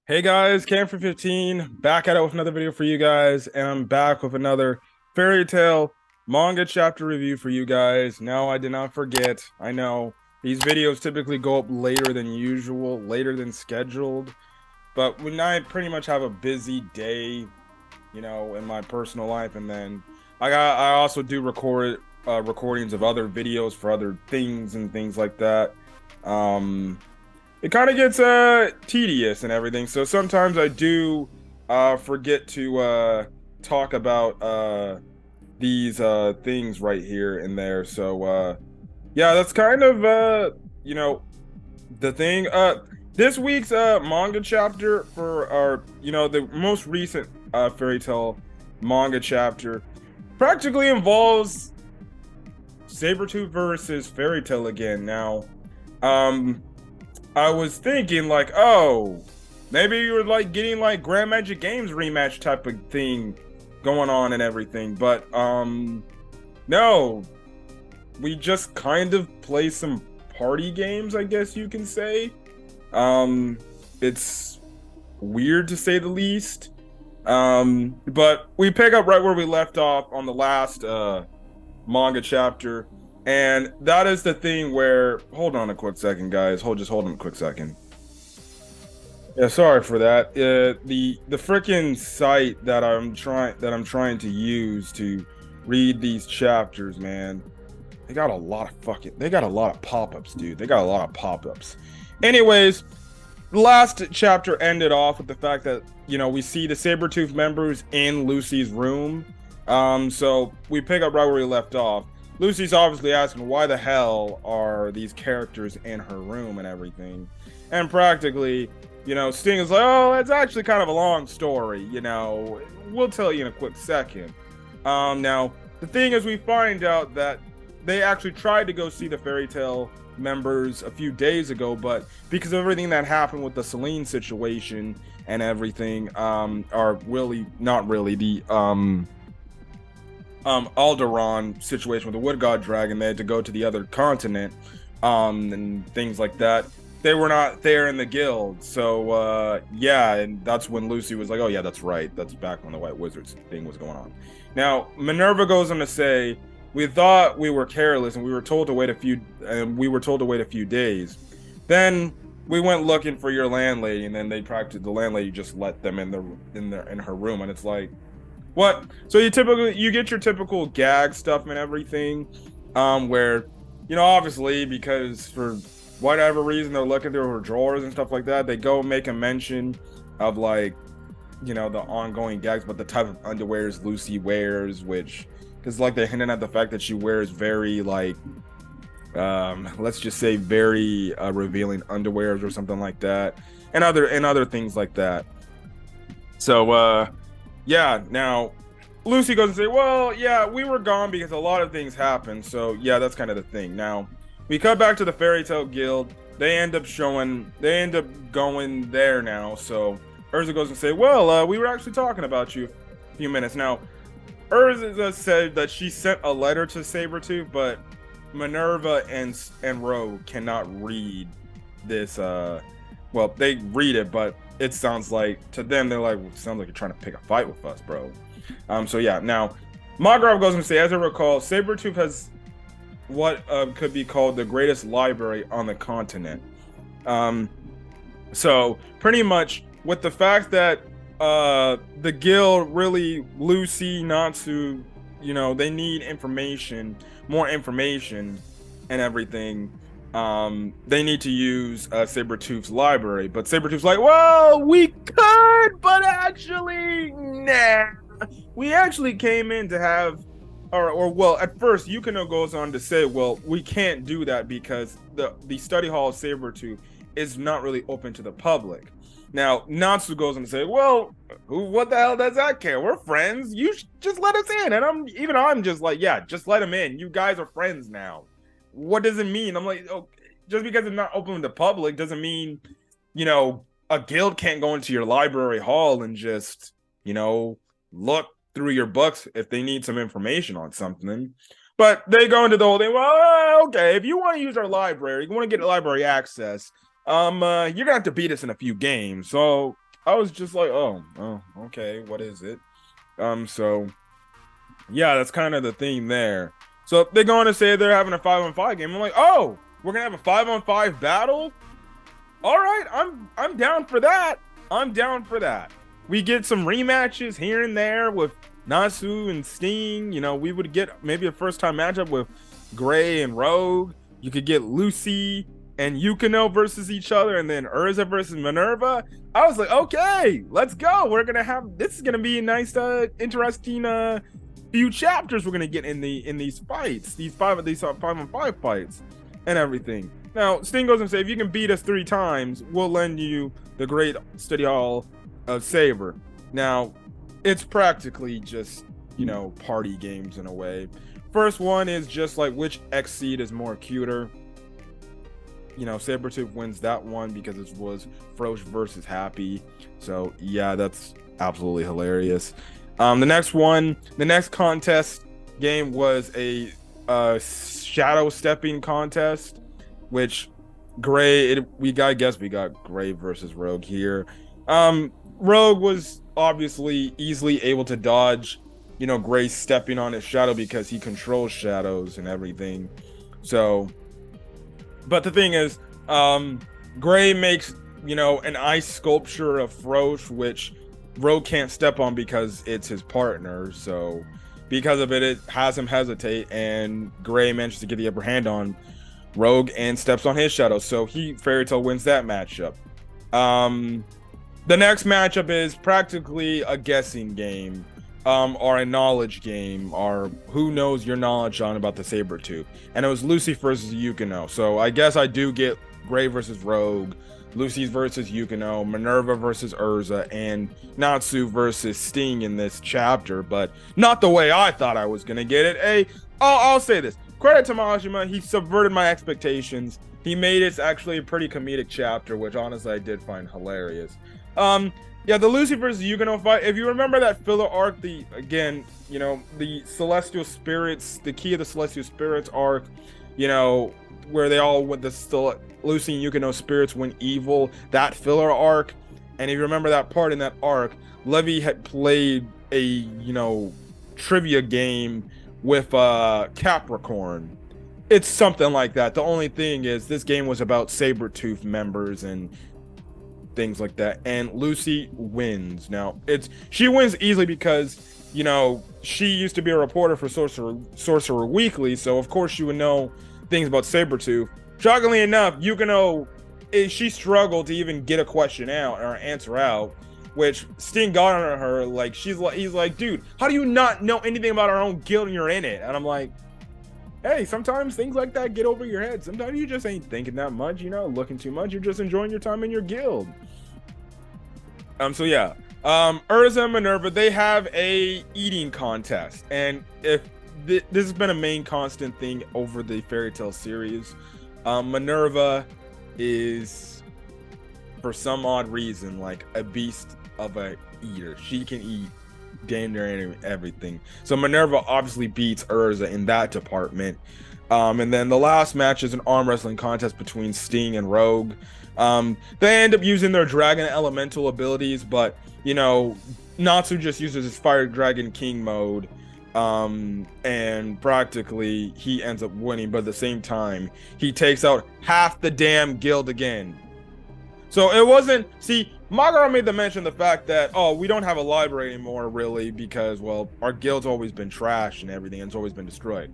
Hey guys, Cam for 15, back at it with another video for you guys, and I'm back with another fairy tale manga chapter review for you guys. No, I did not forget. I know these videos typically go up later than usual, later than scheduled, but when I pretty much have a busy day, in my personal life, and then I also do recordings of other videos for other things and things like that. Um, it kind of gets tedious and everything. So sometimes I do forget to talk about these things right here and there. So yeah, that's kind of you know the thing. This week's manga chapter for our the most recent fairy tale manga chapter practically involves Sabertooth versus Fairy Tale again. Now, um, I was thinking like, oh, maybe you were like getting like Grand Magic Games rematch type of thing going on and everything, but no, we just kind of play some party games, I guess you can say. It's weird to say the least. But we pick up right where we left off on the last manga chapter. And that is the thing where, hold on a quick second, guys. Hold on a quick second. Yeah, sorry for that. The freaking site that I'm trying to use to read these chapters, man. They got a lot of pop-ups, dude. They got a lot of pop-ups. Anyways, the last chapter ended off with the fact that, we see the Sabertooth members in Lucy's room. So we pick up right where we left off. Lucy's obviously asking why the hell are these characters in her room and everything. And practically, Sting is like, oh, it's actually kind of a long story, We'll tell you in a quick second. Now, the thing is, we find out that they actually tried to go see the Fairy Tale members a few days ago, but because of everything that happened with the Celine situation and everything, or really, not really, the Alderaan situation with the Wood God Dragon, they had to go to the other continent, and things like that. They were not there in the guild, so yeah, and that's when Lucy was like, "Oh yeah, that's right. That's back when the White Wizards thing was going on." Now Minerva goes on to say, "We thought we were careless, and we were told to wait a few days. Then we went looking for your landlady, and then the landlady just let them in her room, and it's like." What? So you get your typical gag stuff and everything, where, obviously because for whatever reason they're looking through her drawers and stuff like that, they go make a mention of like, the ongoing gags, but the type of underwears Lucy wears, which, because like they hinted at the fact that she wears very like, let's just say very revealing underwears or something like that, and other things like that. So yeah, now Lucy goes and say, well, yeah, we were gone because a lot of things happened. So yeah, that's kind of the thing. Now we cut back to the Fairy Tale Guild. They end up going there now. So Urza goes and say, well, we were actually talking about you a few minutes. Now, Urza said that she sent a letter to Sabertooth, but Minerva and Ro cannot read this. Well, they read it, but it sounds like, to them, they're like, sounds like you're trying to pick a fight with us, bro. So yeah, now Margrave goes and say, as I recall, Sabertooth has what could be called the greatest library on the continent. So pretty much with the fact that the guild really, Lucy, Natsu, they need more information and everything. They need to use Sabertooth's library, but Sabertooth's like, well, we could, but actually, nah. We actually came in to have, or well, at first, Yukino goes on to say, well, we can't do that because the study hall of Sabertooth is not really open to the public. Now, Natsu goes on to say, well, what the hell does that care? We're friends. You just let us in. And I'm just like, yeah, just let him in. You guys are friends now. What does it mean? I'm like, oh, just because it's not open to the public doesn't mean, a guild can't go into your library hall and just, look through your books if they need some information on something. But they go into the whole thing, well, okay, if you want to use our library, you want to get library access, you're gonna have to beat us in a few games. So I was just like, oh, okay, what is it? So yeah, that's kind of the theme there. So they're going to say they're having a 5-on-5 game. I'm like, oh, we're gonna have a 5-on-5 battle. All right, I'm down for that. I'm down for that. We get some rematches here and there with Natsu and Sting. You know, we would get maybe a first time matchup with Gray and Rogue. You could get Lucy and Yukino versus each other, and then Urza versus Minerva. I was like, okay, let's go. We're gonna have this is gonna be a nice, interesting few chapters we're gonna get in these fights, these 5-on-5 fights and everything. Now, Sting goes and says, if you can beat us 3 times, we'll lend you the great study hall of Saber. Now, it's practically just, you know, party games in a way. First one is just like which X seed is more cuter. You know, Sabertooth wins that one because it was Frosh versus Happy. So, yeah, that's absolutely hilarious. The next contest game was a shadow stepping contest, which we got Gray versus Rogue here. Rogue was obviously easily able to dodge, you know, Gray stepping on his shadow because he controls shadows and everything. So, but the thing is, Gray makes, you know, an ice sculpture of Frosh, which Rogue can't step on because it's his partner. So because of it, it has him hesitate, and Gray manages to get the upper hand on Rogue and steps on his shadow. So Fairy Tail wins that matchup. The next matchup is practically a guessing game, or a knowledge game, or who knows your knowledge on about the Sabertooth. And it was Lucy versus Yukino. So I guess I do get Gray versus Rogue, Lucy versus Yukino, Minerva versus Urza, and Natsu versus Sting in this chapter, but not the way I thought I was gonna get it. I'll say this. Credit to Majima, he subverted my expectations. He made it actually a pretty comedic chapter, which honestly I did find hilarious. Yeah, the Lucy versus Yukino fight. If you remember that filler arc, the Celestial Spirits, the Key of the Celestial Spirits arc, you know, where they all with the Lucy and Yukino spirits went evil, that filler arc. And if you remember that part in that arc, Levy had played a, you know, trivia game with Capricorn. It's something like that. The only thing is this game was about Sabertooth members and things like that, and Lucy wins. Now she wins easily because, you know, she used to be a reporter for Sorcerer Weekly, so of course she would know things about Sabertooth. Shockingly enough, Yukino, she struggled to even get a question out or answer out, which Sting got on her. Like, he's like, dude, how do you not know anything about our own guild and you're in it? And I'm like, hey, sometimes things like that get over your head. Sometimes you just ain't thinking that much, you know, looking too much. You're just enjoying your time in your guild. So yeah, Urza and Minerva, they have a eating contest, and if this has been a main constant thing over the Fairy Tail series, Minerva is, for some odd reason, like a beast of a eater. She can eat damn near everything. So Minerva obviously beats Urza in that department. And then the last match is an arm wrestling contest between Sting and Rogue. They end up using their dragon elemental abilities, but, you know, Natsu just uses his Fire Dragon King mode, and practically he ends up winning, but at the same time he takes out half the damn guild again. So it wasn't, see, Magara made the mention the fact that, oh, we don't have a library anymore, really, because, well, our guild's always been trashed and everything, and it's always been destroyed.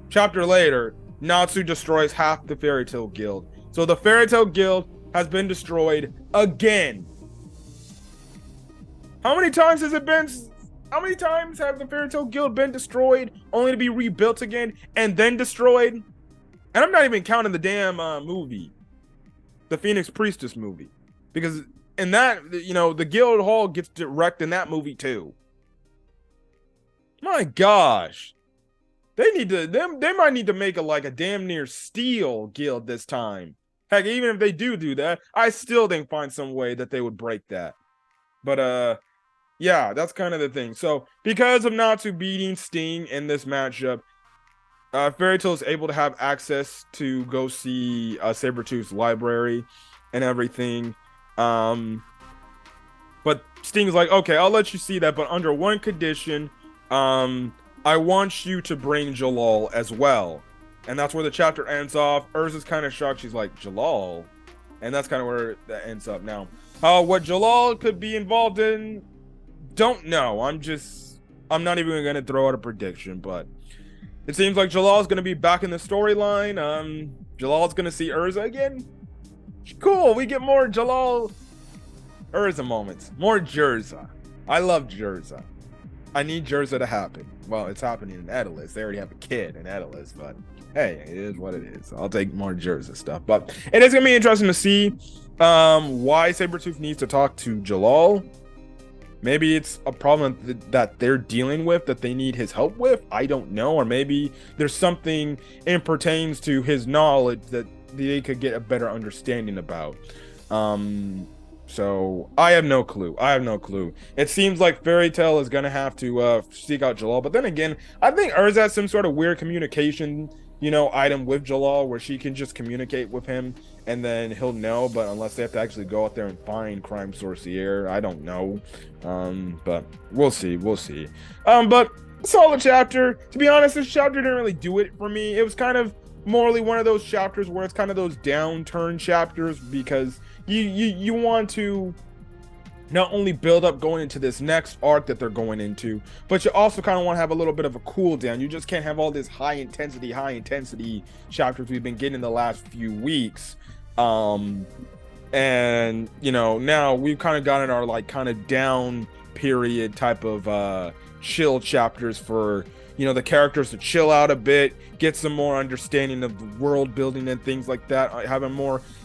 Chapter later, Natsu destroys half the Fairy Tail Guild. So the Fairy Tail Guild has been destroyed again. How many times has it been? How many times have the Fairy Tail Guild been destroyed only to be rebuilt again and then destroyed? And I'm not even counting the damn movie, the Phoenix Priestess movie, because in that, you know, the Guild Hall gets wrecked in that movie too. My gosh. They might need to make a damn near steel guild this time. Heck, even if they do that, I still think find some way that they would break that. But yeah, that's kind of the thing. So because of Natsu beating Sting in this matchup, Fairy Tail is able to have access to go see Sabertooth's library and everything. But Sting's like, okay, I'll let you see that, but under one condition. I want you to bring Jalal as well. And that's where the chapter ends off. Urza's kind of shocked. She's like, Jalal? And that's kind of where that ends up now. What Jalal could be involved in, don't know. I'm not even going to throw out a prediction, but it seems like Jalal's going to be back in the storyline. Jalal's going to see Urza again. Cool, we get more Jalal Urza moments. More Jerza. I love Jerza. I need Jerza to happen. Well, it's happening in Edelis. They already have a kid in Edelis, but hey, it is what it is. I'll take more Jerza stuff. But it is going to be interesting to see why Sabertooth needs to talk to Jalal. Maybe it's a problem that they're dealing with that they need his help with. I don't know. Or maybe there's something in pertains to his knowledge that they could get a better understanding about. So I have no clue. It seems like Fairy Tail is gonna have to seek out Jalal, but then again, I think Urza has some sort of weird communication, item with Jalal where she can just communicate with him and then he'll know. But unless they have to actually go out there and find Crime Sorcier, I don't know. But we'll see. But solid chapter. To be honest, this chapter didn't really do it for me. It was kind of morally one of those chapters where it's kind of those downturn chapters because you want to not only build up going into this next arc that they're going into, but you also kind of want to have a little bit of a cool down. You just can't have all this high intensity chapters we've been getting in the last few weeks. And now we've kind of gotten our like kind of down period type of chill chapters for the characters to chill out a bit, get some more understanding of the world building and things like that,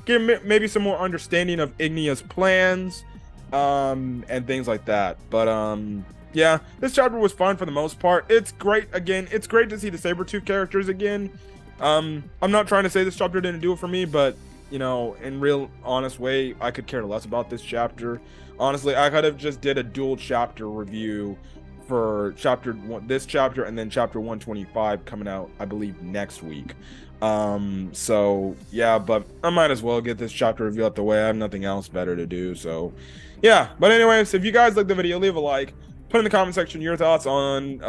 get maybe some more understanding of Ignia's plans, and things like that. But yeah, this chapter was fun for the most part. It's great to see the Sabertooth characters again. I'm not trying to say this chapter didn't do it for me, but in real honest way, I could care less about this chapter. Honestly, I could have just did a dual chapter review for this chapter and then chapter 125 coming out, I believe, next week. So yeah, but I might as well get this chapter review out the way. I have nothing else better to do. So yeah, but anyways, if you guys like the video, leave a like, put in the comment section your thoughts on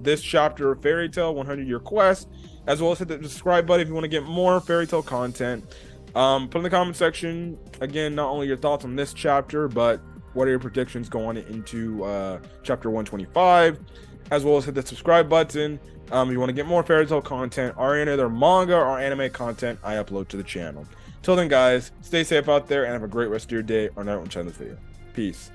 this chapter of Fairy Tail 100-Year Quest, as well as hit the subscribe button if you want to get more Fairy Tail content. Put in the comment section again not only your thoughts on this chapter, but what are your predictions going into chapter 125, as well as hit the subscribe button if you want to get more Fairy Tail content or any other manga or anime content I upload to the channel. Till then, guys, stay safe out there and have a great rest of your day or night when watching this video. Peace.